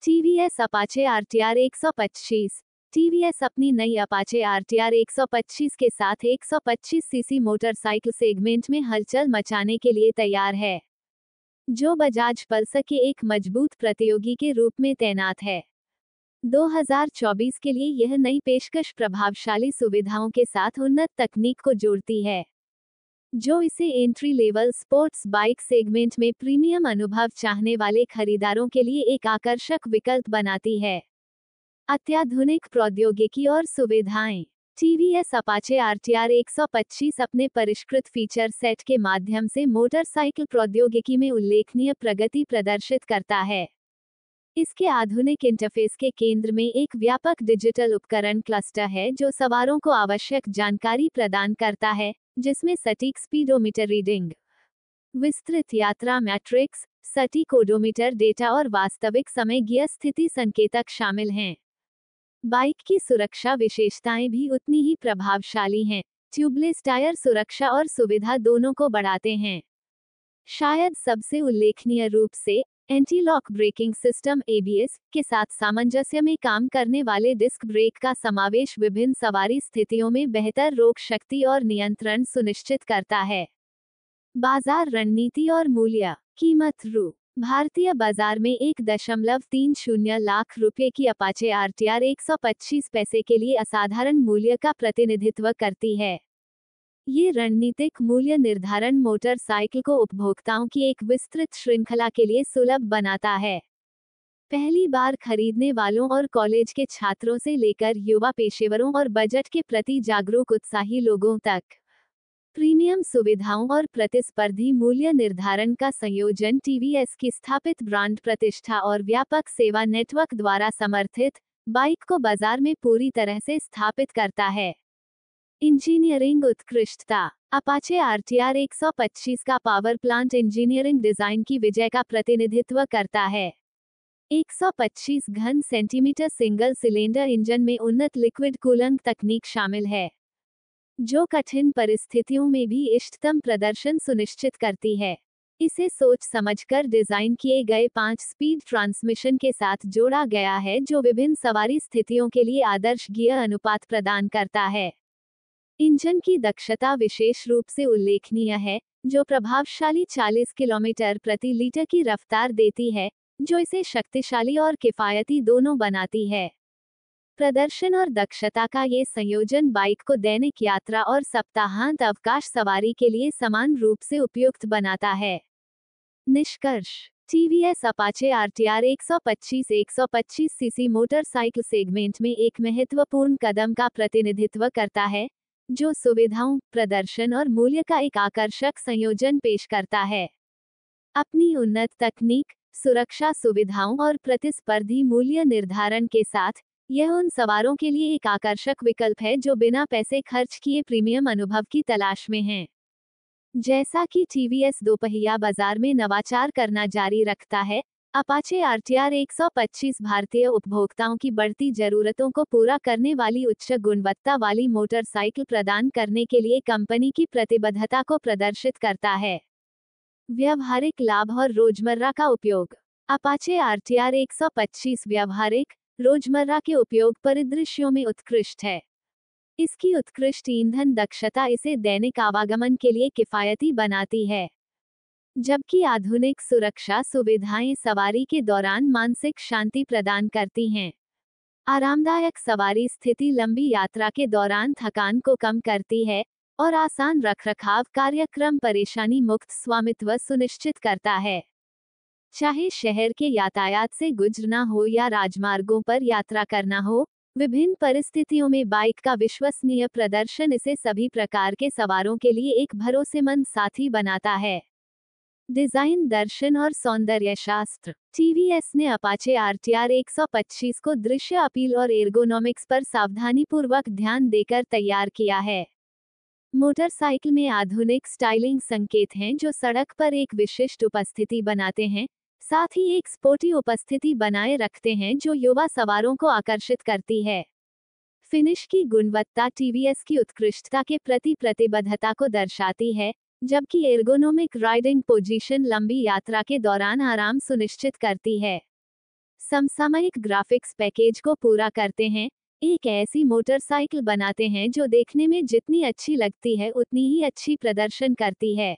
TVS Apache RTR 125। TVS अपनी नई Apache RTR 125 के साथ 125 सीसी मोटरसाइकिल सेगमेंट में हलचल मचाने के लिए तैयार है, जो बजाज पल्सर के एक मजबूत प्रतियोगी के रूप में तैनात है। 2024 के लिए यह नई पेशकश प्रभावशाली सुविधाओं के साथ उन्नत तकनीक को जोड़ती है, जो इसे entry level sports bike segment में प्रीमियम अनुभव चाहने वाले खरीदारों के लिए एक आकर्षक विकल्प बनाती है। अत्याधुनिक प्रौद्योगिकी और सुविधाएं। टीवीएस अपाचे आरटीआर 125 अपने परिष्कृत फीचर सेट के माध्यम से मोटरसाइकिल प्रौद्योगिकी में उल्लेखनीय प्रगति प्रदर्शित करता है। इसके आधुनिक इंटरफेस के केंद्र में एक व्यापक डिजिटल उपकरण क्लस्टर है, जो सवारों को आवश्यक जानकारी प्रदान करता है, जिसमें सटीक स्पीडोमीटर रीडिंग, विस्तृत यात्रा मैट्रिक्स, सटीक ओडोमीटर डेटा और वास्तविक समय गियर स्थिति संकेतक शामिल हैं। बाइक की सुरक्षा विशेषताएं भी उतनी ही प्रभावशाली हैं। ट्यूबलेस टायर सुरक्षा और सुविधा दोनों को बढ़ाते हैं। शायद सबसे उल्लेखनीय रूप से anti lock braking system ABS के साथ सामंजस्य में काम करने वाले डिस्क ब्रेक का समावेश विभिन्न सवारी स्थितियों में बेहतर रोक शक्ति और नियंत्रण सुनिश्चित करता है। बाजार रणनीति और मूल्य। कीमत रु. भारतीय बाजार में 1.30 लाख रुपये की अपाचे आरटीआर 125 पैसे के लिए असाधारण मूल्य का प्रतिनिधित्व करती है। ये रणनीतिक मूल्य निर्धारण मोटरसाइकिल को उपभोक्ताओं की एक विस्तृत श्रृंखला के लिए सुलभ बनाता है। पहली बार खरीदने वालों और कॉलेज के छात्रों से लेकर युवा पेशेवरों और बजट के प्रति जागरूक उत्साही लोगों तक, प्रीमियम सुविधाओं और प्रतिस्पर्धी मूल्य निर्धारण का संयोजन टीवीएस की स्थापित ब्रांड प्रतिष्ठा और व्यापक सेवा नेटवर्क द्वारा समर्थित बाइक को बाजार में पूरी तरह से स्थापित करता है। इंजीनियरिंग उत्कृष्टता। अपाचे आरटीआर 125 का पावर प्लांट इंजीनियरिंग डिजाइन की विजय का प्रतिनिधित्व करता है। 125 घन सेंटीमीटर सिंगल सिलेंडर इंजन में उन्नत लिक्विड कूलिंग तकनीक शामिल है, जो कठिन परिस्थितियों में भी इष्टतम प्रदर्शन सुनिश्चित करती है। इसे सोच समझकर डिजाइन किए गए 5 स्पीड ट्रांसमिशन के साथ जोड़ा गया है, जो विभिन्न सवारी स्थितियों के लिए आदर्श गियर अनुपात प्रदान करता है। इंजन की दक्षता विशेष रूप से उल्लेखनीय है, जो प्रभावशाली 40 किलोमीटर प्रति लीटर की रफ्तार देती है, जो इसे शक्तिशाली और किफायती दोनों बनाती है। प्रदर्शन और दक्षता का ये संयोजन बाइक को दैनिक यात्रा और सप्ताहांत अवकाश सवारी के लिए समान रूप से उपयुक्त बनाता है। निष्कर्ष। TVS Apache RTR 125 CC motorcycle segment में एक महत्वपूर्ण कदम का प्रतिनिधित्व करता है, जो सुविधाओं, प्रदर्शन और मूल्य का एक आकर्षक संयोजन पेश करता है। अपनी उन्नत तकनीक, सुरक्षा सुविधाओं और प्रतिस्पर्धी मूल्य निर्धारण के साथ, यह उन सवारों के लिए एक आकर्षक विकल्प है जो बिना पैसे खर्च किए प्रीमियम अनुभव की तलाश में हैं। जैसा कि टीवीएस दोपहिया बाजार में नवाचार करना जारी रखता है, अपाचे आरटीआर 125 भारतीय उपभोक्ताओं की बढ़ती जरूरतों को पूरा करने वाली उच्च गुणवत्ता वाली मोटरसाइकिल प्रदान करने के लिए कंपनी की प्रतिबद्धता को प्रदर्शित करता है। व्यावहारिक लाभ और रोजमर्रा का उपयोग। अपाचे आरटीआर 125 व्यावहारिक, रोजमर्रा के उपयोग परिदृश्यों में उत्कृष्ट है। इसकी उत्कृष्ट ईंधन दक्षता इसे दैनिक आवागमन के लिए किफायती बनाती है, जबकि आधुनिक सुरक्षा सुविधाएं सवारी के दौरान मानसिक शांति प्रदान करती हैं। आरामदायक सवारी स्थिति लंबी यात्रा के दौरान थकान को कम करती है और आसान रखरखाव कार्यक्रम परेशानी मुक्त स्वामित्व सुनिश्चित करता है। चाहे शहर के यातायात से गुजरना हो या राजमार्गों पर यात्रा करना हो, विभिन्न परिस्थितियों में बाइक का विश्वसनीय प्रदर्शन इसे सभी प्रकार के सवारों के लिए एक भरोसेमंद साथी बनाता है। डिजाइन, दर्शन और सौंदर्य शास्त्र। टीवीएस ने अपाचे आरटीआर 125 को दृश्य अपील और एर्गोनॉमिक्स पर सावधानीपूर्वक ध्यान देकर तैयार किया है। मोटरसाइकिल में आधुनिक स्टाइलिंग संकेत हैं जो सड़क पर एक विशिष्ट उपस्थिति बनाते हैं, साथ ही एक स्पोर्टी उपस्थिति बनाए रखते हैं जो युवा सवारों को आकर्षित करती है। फिनिश की गुणवत्ता टीवीएस की उत्कृष्टता के प्रति प्रतिबद्धता को दर्शाती है, जबकि एर्गोनोमिक राइडिंग पोजीशन लंबी यात्रा के दौरान आराम सुनिश्चित करती है। समसामयिक ग्राफिक्स पैकेज को पूरा करते हैं, एक ऐसी मोटरसाइकिल बनाते हैं जो देखने में जितनी अच्छी लगती है उतनी ही अच्छी प्रदर्शन करती है।